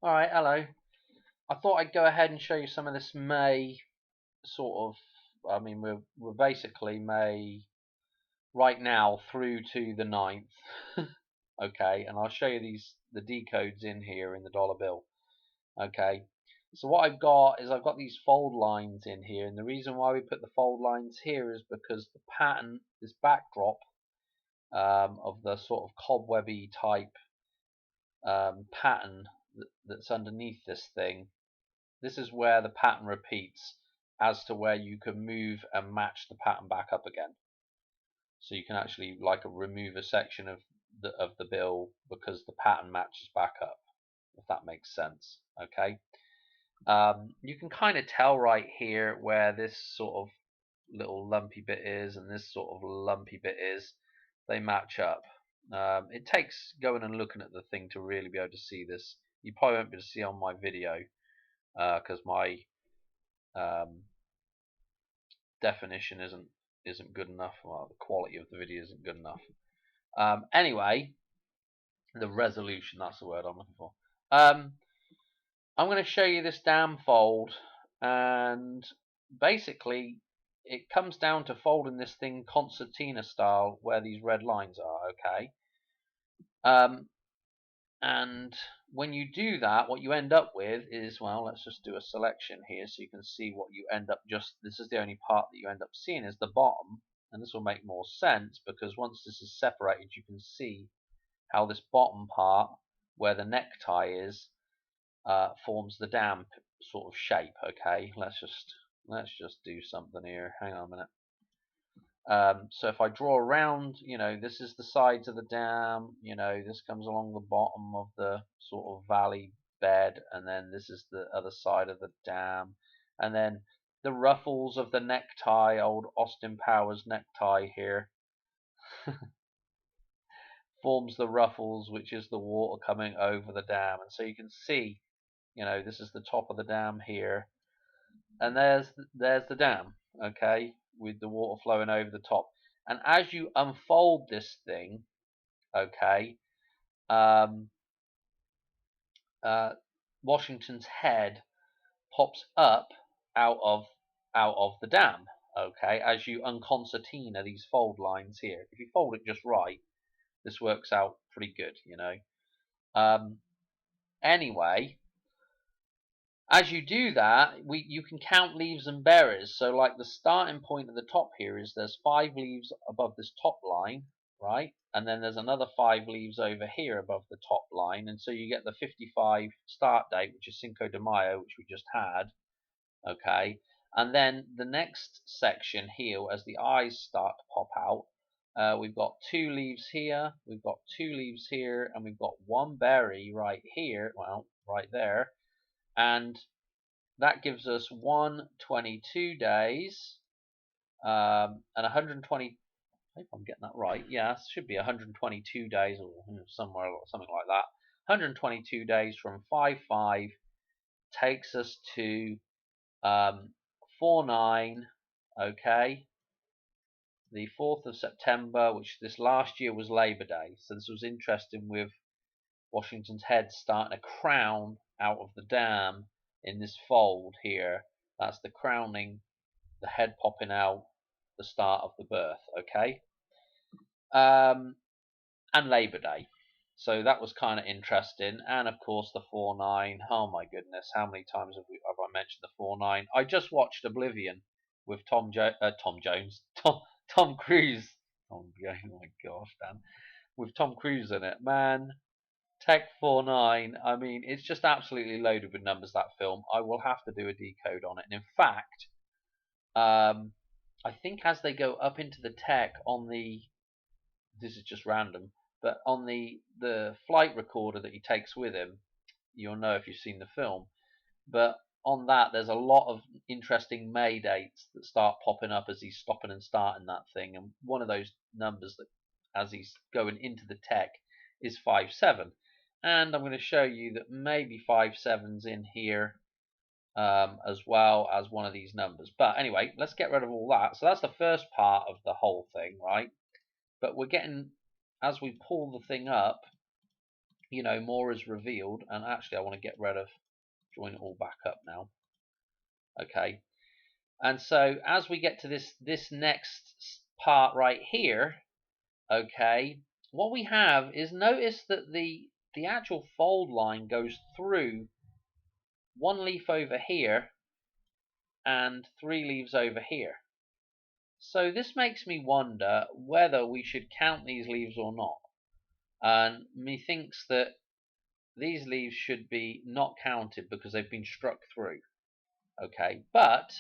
Alright, hello. I thought I'd go ahead and show you some of this May sort of, we're basically May right now through to the 9th. Okay, and I'll show you the decodes in here in the dollar bill. Okay, so what I've got these fold lines in here, and the reason why we put the fold lines here is because the pattern, this backdrop of the sort of cobwebby type pattern that's underneath this thing. This is where the pattern repeats as to where you can move and match the pattern back up again. So you can actually remove a section of the bill because the pattern matches back up, if that makes sense. Okay. You can kind of tell right here where this sort of little lumpy bit is and this sort of lumpy bit is. They match up. It takes going and looking at the thing to really be able to see this. You probably won't be able to see on my video because my definition isn't good enough. Well, the quality of the video isn't good enough. Anyway, the resolution, that's the word I'm looking for. I'm going to show you this dam fold, and basically it comes down to folding this thing concertina style where these red lines are. Okay. And when you do that, what you end up with is, well, let's just do a selection here so you can see what you end up this is the only part that you end up seeing is the bottom, and this will make more sense because once this is separated, you can see how this bottom part, where the necktie is, forms the dam sort of shape. Okay, let's just do something here. Hang on a minute. So if I draw around, this is the sides of the dam, this comes along the bottom of the sort of valley bed, and then this is the other side of the dam, and then the ruffles of the necktie, old Austin Powers necktie here, forms the ruffles, which is the water coming over the dam. And so you can see, this is the top of the dam here, and there's the dam, okay, with the water flowing over the top. And as you unfold this thing, okay, Washington's head pops up out of the dam, okay, as you unconcertina these fold lines here. If you fold it just right, this works out pretty good, Anyway, as you do that, you can count leaves and berries. So like the starting point at the top here is there's 5 leaves above this top line, right? And then there's another 5 leaves over here above the top line. And so you get the 55 start date, which is Cinco de Mayo, which we just had. Okay. And then the next section here, as the eyes start to pop out, we've got 2 leaves here, we've got 2 leaves here, and we've got 1 berry right here, well, right there. And that gives us 122 days and 120. I hope I'm getting that right. Yeah, it should be 122 days or somewhere or something like that. 122 days from 5/5 takes us to 4/9. Okay, the 4th of September, which this last year was Labor Day. So this was interesting with Washington's head starting to crown out of the dam in this fold here. That's the crowning, the head popping out, the start of the birth. Okay, and Labor Day. So that was kind of interesting, and of course the 4/9. Oh my goodness, how many times have I mentioned the 4/9? I just watched Oblivion with Tom Jones, Tom Cruise. Oh my gosh, Dan, with Tom Cruise in it, man. Tech 4/9. I mean, it's just absolutely loaded with numbers, that film. I will have to do a decode on it. And in fact, I think as they go up into the tech on this is just random, but on the flight recorder that he takes with him, you'll know if you've seen the film. But on that, there's a lot of interesting May dates that start popping up as he's stopping and starting that thing. And one of those numbers that, as he's going into the tech, is 5/7. And I'm going to show you that maybe 5/7's in here as well as one of these numbers. But anyway, let's get rid of all that. So that's the first part of the whole thing, right? But we're getting, as we pull the thing up, more is revealed. And actually, I want to get rid of, join it all back up now. Okay. And so as we get to this next part right here, okay, what we have is, notice that the actual fold line goes through one leaf over here and 3 leaves over here. So this makes me wonder whether we should count these leaves or not. And methinks that these leaves should be not counted because they've been struck through. Okay, but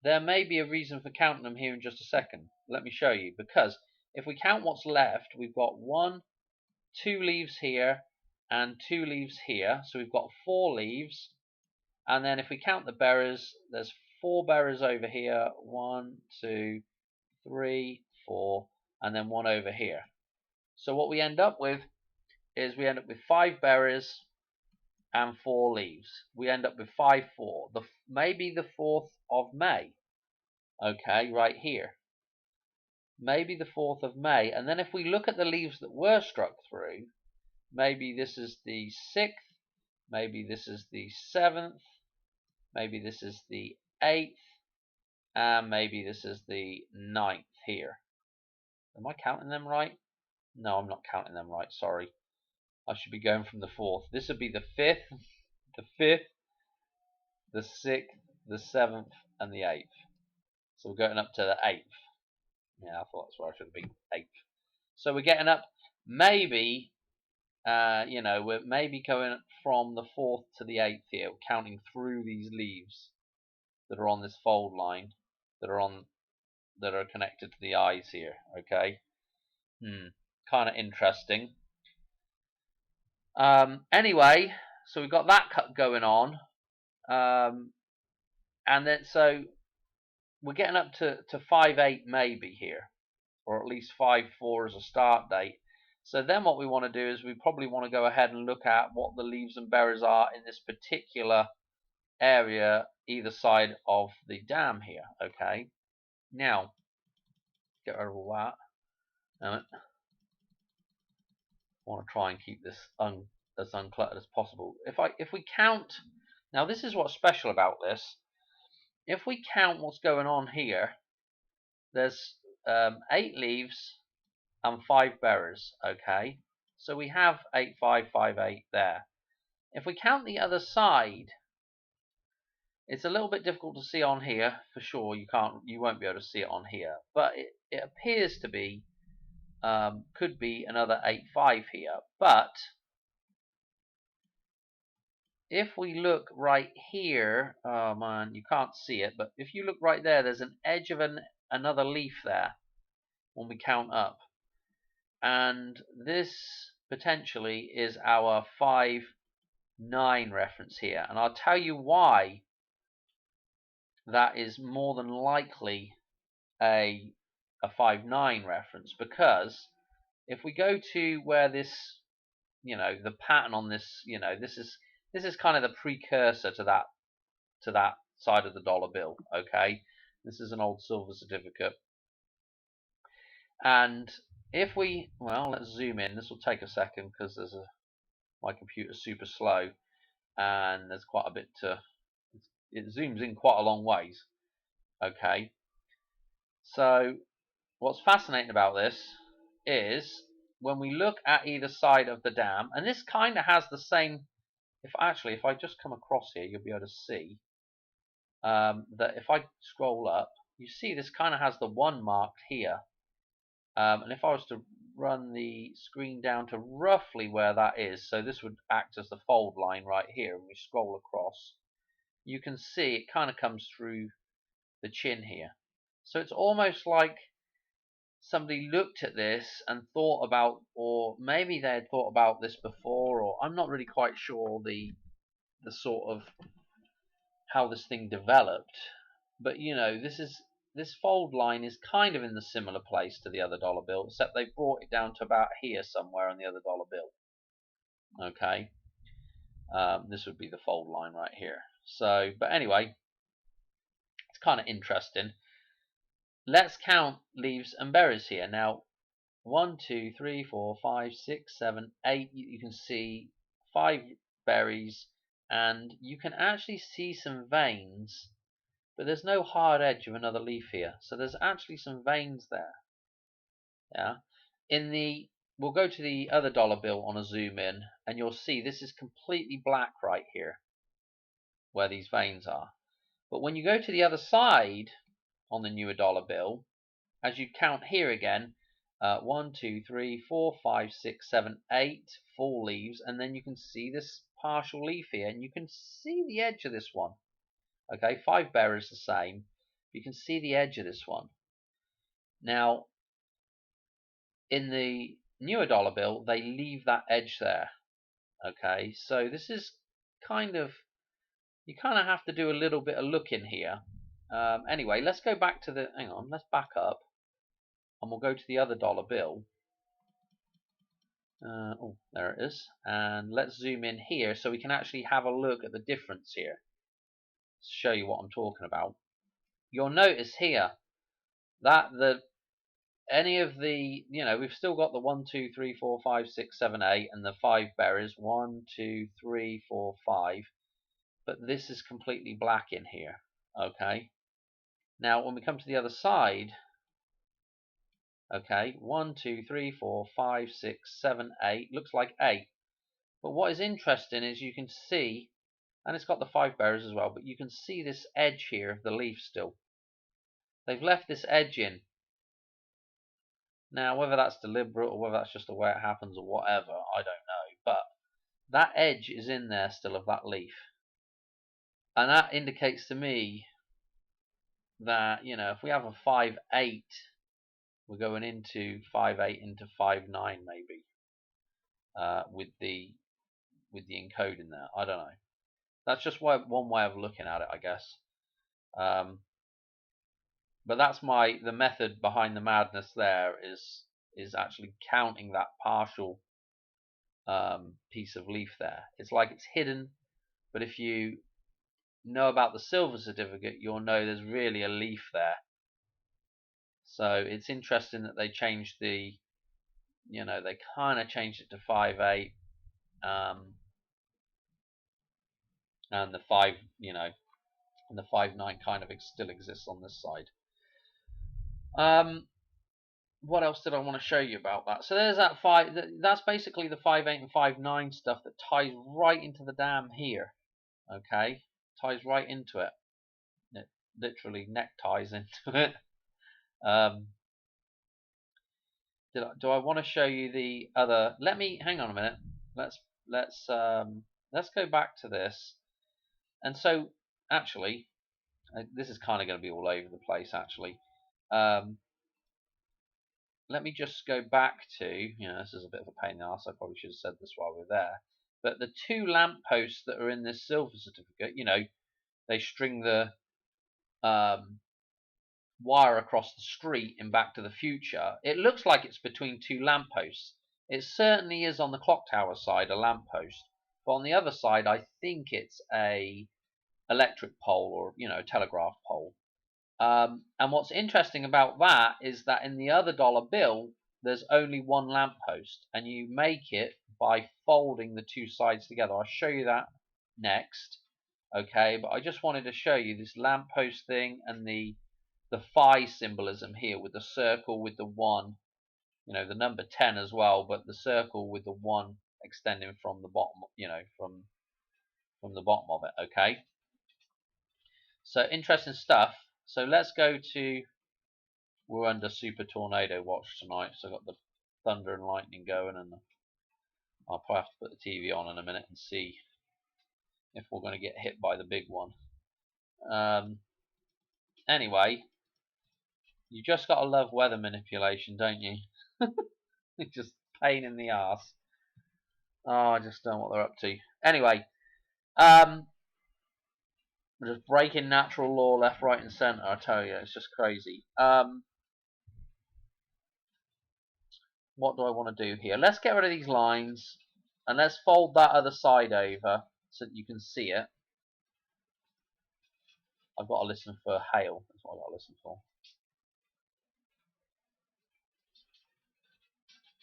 there may be a reason for counting them here in just a second. Let me show you. Because if we count what's left, we've got 2 leaves here and 2 leaves here. So we've got 4 leaves. And then if we count the berries, there's 4 berries over here. 1, 2, 3, 4, and then 1 over here. So what we end up with is we end up with 5 berries and 4 leaves. We end up with 5, 4. Maybe the 4th of May. Okay, right here. Maybe the 4th of May. And then if we look at the leaves that were struck through, maybe this is the 6th, maybe this is the 7th, maybe this is the 8th, and maybe this is the 9th here. Am I counting them right? No, I'm not counting them right, sorry. I should be going from the 4th. This would be the 5th, the 5th, the 6th, the 7th, and the 8th. So we're going up to the 8th. Yeah, I thought that's where I should have been, 8th. So we're getting up, maybe, we're maybe going from the 4th to the 8th here, counting through these leaves that are on this fold line, that are connected to the eyes here. Okay, kind of interesting. Anyway, so we've got that cut going on, and then so we're getting up to 5/8 maybe here, or at least 5/4 as a start date. So then what we want to do is we probably want to go ahead and look at what the leaves and berries are in this particular area either side of the dam here. Okay, now get rid of all that. I want to try and keep this as uncluttered as possible. If we count, now this is what's special about this. If we count what's going on here, there's 8 leaves and 5 berries. Okay, so we have 8, 5, 5, 8 there. If we count the other side, it's a little bit difficult to see on here for sure. You won't be able to see it on here, but it appears to be could be another 8, 5 here. But if we look right here, oh man, you can't see it, but if you look right there, there's an edge of another leaf there when we count up. And this potentially is our 5, 9 reference here. And I'll tell you why that is more than likely a 5, 9 reference. Because if we go to where this, the pattern on this, this is kind of the precursor to that side of the dollar bill. Okay, this is an old silver certificate, and if we, well, let's zoom in. This will take a second because my computer's super slow, and there's quite a bit to. It zooms in quite a long ways. Okay, so what's fascinating about this is when we look at either side of the dam, and this kind of has the same. If I just come across here, you'll be able to see that if I scroll up, you see this kind of has the 1 marked here. And if I was to run the screen down to roughly where that is, so this would act as the fold line right here, and we scroll across, you can see it kind of comes through the chin here. So it's almost like somebody looked at this and thought about, or maybe they had thought about this before, or I'm not really quite sure the sort of how this thing developed, but this fold line is kind of in the similar place to the other dollar bill, except they brought it down to about here somewhere on the other dollar bill. Okay, this would be the fold line right here. So, but anyway, it's kind of interesting. Let's count leaves and berries here. Now, 1, 2, 3, 4, 5, 6, 7, 8. You can see 5 berries, and you can actually see some veins, but there's no hard edge of another leaf here. So there's actually some veins there. Yeah. We'll go to the other dollar bill on a zoom in, and you'll see this is completely black right here, where these veins are. But when you go to the other side on the newer dollar bill, as you count here again, 1, 2, 3, 4, 5, 6, 7, 8 full leaves, and then you can see this partial leaf here, and you can see the edge of this one. Okay, 5 berries the same. You can see the edge of this one. Now, in the newer dollar bill, they leave that edge there. Okay, so this is you kind of have to do a little bit of looking here. Anyway, let's go back to let's back up, and we'll go to the other dollar bill. Oh, there it is. And let's zoom in here so we can actually have a look at the difference here. To show you what I'm talking about. You'll notice here that we've still got the 1, 2, 3, 4, 5, 6, 7, 8 and the 5 berries. 1, 2, 3, 4, 5. But this is completely black in here. Okay. Now when we come to the other side, okay, 1, 2, 3, 4, 5, 6, 7, 8. Looks like 8. But what is interesting is you can see, and it's got the 5 berries as well, but you can see this edge here of the leaf still. They've left this edge in. Now, whether that's deliberate or whether that's just the way it happens or whatever, I don't know. But that edge is in there still of that leaf. And that indicates to me that, if we have a 5-8, we're going into 5-8 into 5-9 maybe, with the encoding there. I don't know. That's just one way of looking at it, I guess. But that's the method behind the madness. There is actually counting that partial piece of leaf there. It's like it's hidden, but if you know about the silver certificate, you'll know there's really a leaf there. So it's interesting that they changed they kind of changed it to 5-8, and the 5, and the 5-9 kind of still exists on this side. What else did I want to show you about that? So there's that 5. That's basically the 5-8 and 5-9 stuff that ties right into the dam here. Okay, ties right into it. It literally neck ties into it. Do I want to show you the other? Hang on a minute. Let's go back to this. And so actually, this is kind of going to be all over the place. Actually, let me just go back to, this is a bit of a pain in the ass. I probably should have said this while we're there. But the 2 lampposts that are in this silver certificate, they string the wire across the street in Back to the Future. It looks like it's between 2 lampposts. It certainly is on the clock tower side, a lamppost. But on the other side, I think it's a electric pole or, telegraph pole. And what's interesting about that is that in the other dollar bill, there's only 1 lamppost, and you make it by folding the 2 sides together. I'll show you that next. Okay, but I just wanted to show you this lamppost thing and the phi symbolism here with the circle with the 1, the number 10 as well, but the circle with the 1 extending from the bottom, from the bottom of it. Okay, so interesting stuff. So let's go to, we're under super tornado watch tonight, so I've got the thunder and lightning going, and I'll probably have to put the TV on in a minute and see if we're going to get hit by the big one. Anyway, you just got to love weather manipulation, don't you? It's just pain in the ass. Oh, I just don't know what they're up to. Anyway, we're just breaking natural law left, right, and centre. I tell you, it's just crazy. What do I want to do here? Let's get rid of these lines, and let's fold that other side over so that you can see it. I've got to listen for hail. That's what I've got to listen for.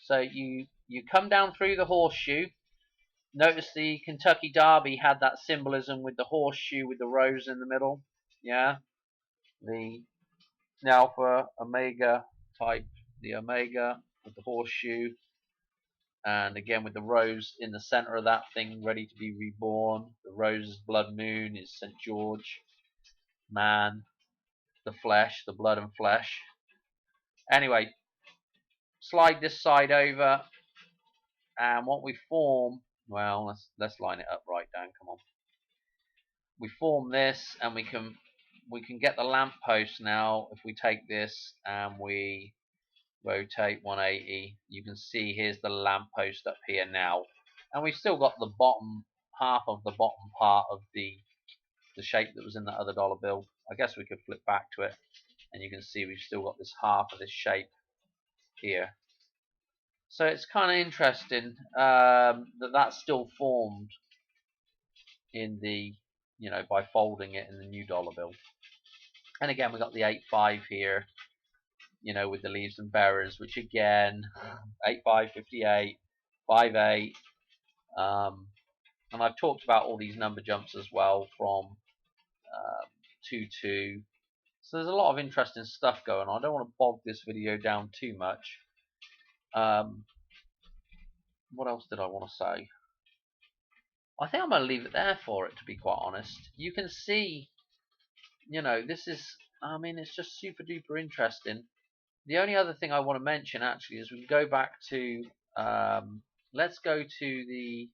So you come down through the horseshoe. Notice the Kentucky Derby had that symbolism with the horseshoe with the rose in the middle. Yeah, the Alpha Omega type, the Omega with the horseshoe, and again with the rose in the center of that thing, ready to be reborn. The rose is blood moon, is St. George, man, the flesh, the blood and flesh. Anyway, slide this side over, and what we form, well, let's line it up right down. Come on. We form this, and we can get the lamppost now. If we take this and we rotate 180, you can see here's the lamppost up here now, and we've still got the bottom half of the bottom part of the shape that was in that other dollar bill. I guess we could flip back to it, and you can see we've still got this half of this shape here. So it's kind of interesting that that's still formed in the, by folding it in the new dollar bill. And again, we got the 8.5 here, with the leaves and bearers, which again, 8.5, 58, 5.8. And I've talked about all these number jumps as well from 2.2. So there's a lot of interesting stuff going on. I don't want to bog this video down too much. What else did I want to say? I think I'm going to leave it there for it, to be quite honest. You can see, this is, it's just super duper interesting. The only other thing I want to mention actually is we can go back to, let's go to the,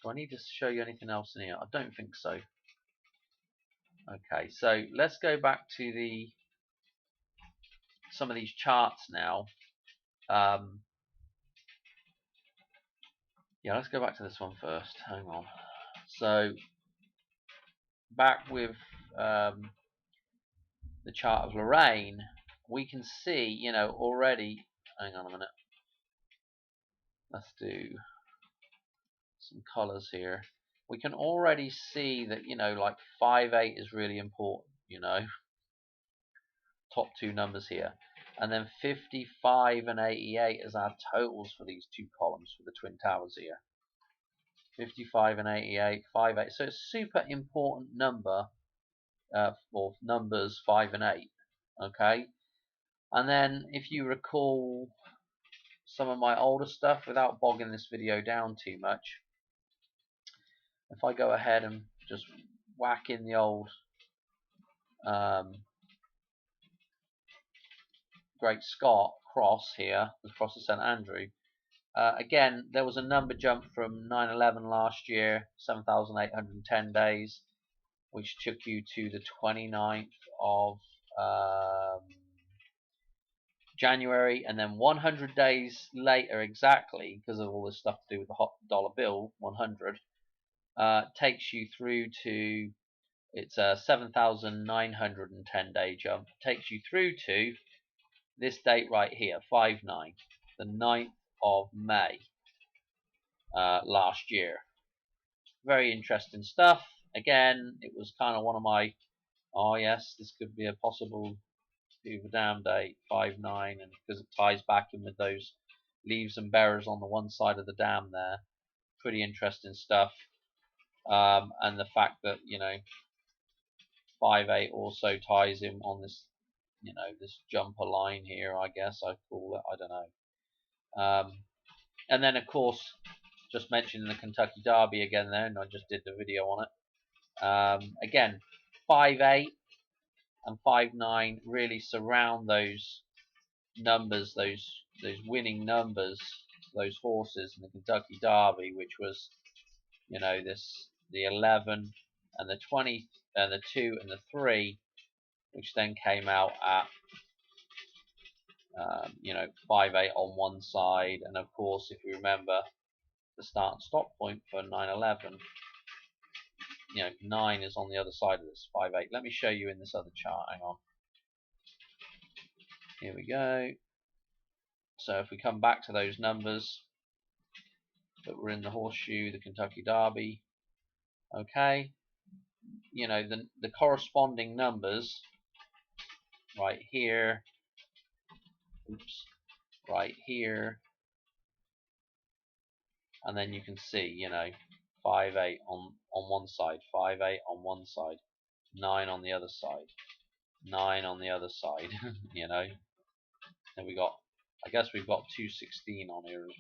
do I need to show you anything else in here? I don't think so. Okay, so let's go back to some of these charts now. Yeah, let's go back to this one first. Hang on. So back with the chart of Lorraine, we can see, already. Hang on a minute. Let's do some colors here. We can already see that, like 5.8 is really important. Top two numbers here. And then 55 and 88 as our totals for these two columns for the Twin Towers here. 55 and 88, 5.8. So it's a super important number, or numbers 5 and 8. Okay. And then if you recall some of my older stuff, without bogging this video down too much, if I go ahead and just whack in the old Great Scott cross here, the cross of St. Andrew. Again, there was a number jump from 9/11 last year, 7,810 days, which took you to the 29th of January, and then 100 days later, exactly, because of all this stuff to do with the hot dollar bill, 100, takes you through to, it's a 7,910 day jump, takes you through to this date right here, 5/9, the 9th of May last year. Very interesting stuff. Again, it was kind of one of my, oh yes, this could be a possible Hoover Dam date, 5/9, and because it ties back in with those leaves and bearers on the one side of the dam there. Pretty interesting stuff. And the fact that, 5.8 also ties in on this, this jumper line here, I guess I call it, I don't know. And then, of course, just mentioning the Kentucky Derby again there, and I just did the video on it. Again, 5.8 and 5.9 really surround those numbers, those winning numbers, those horses in the Kentucky Derby, which was, the 11 and the 20 and the 2 and the 3, which then came out at 5.8 on one side, and of course, if you remember, the start and stop point for 9/11, 9 is on the other side of this 5.8. Let me show you in this other chart. Hang on. Here we go. So if we come back to those numbers that were in the horseshoe, the Kentucky Derby, okay, the corresponding numbers right here, oops, right here, and then you can see, you know, 5-8 on one side, 5-8 on one side, 9 on the other side, 9 on the other side. You know, and we got, I guess we've got 216 on here as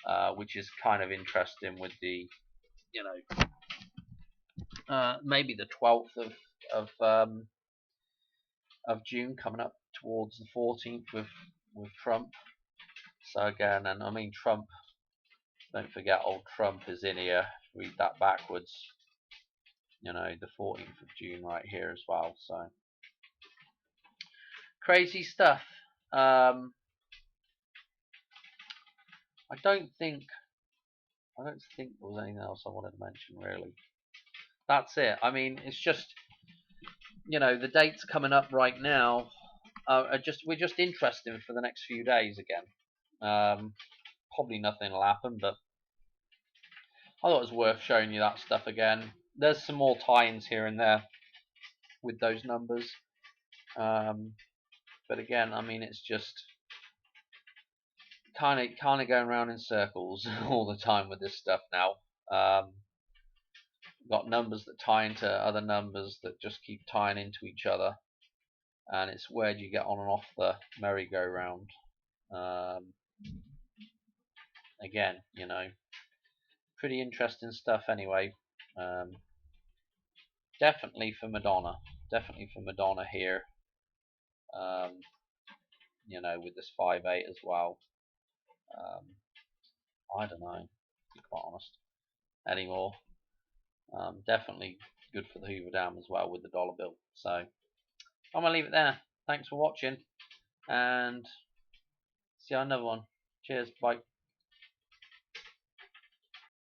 well, which is kind of interesting with the, you know, maybe the 12th of um, of June coming up towards the 14th with Trump. So again, and I mean Trump. Don't forget, old Trump is in here. Read that backwards. You know, the 14th of June right here as well. So crazy stuff. I don't think there was anything else I wanted to mention really. That's it. I mean, it's just, you know, the dates coming up right now we're just interesting for the next few days again. Probably nothing will happen, but I thought it was worth showing you that stuff again. There's some more tie-ins here and there with those numbers, but again, I mean, it's just kind of going around in circles all the time with this stuff now. Got numbers that tie into other numbers that just keep tying into each other, and it's where do you get on and off the merry-go-round. Again, you know, pretty interesting stuff anyway. Definitely for Madonna here. You know, with this 5-8 as well. I don't know, to be quite honest, anymore. Definitely good for the Hoover Dam as well with the dollar bill. So I'm gonna leave it there. Thanks for watching, and see you on another one. Cheers, bye.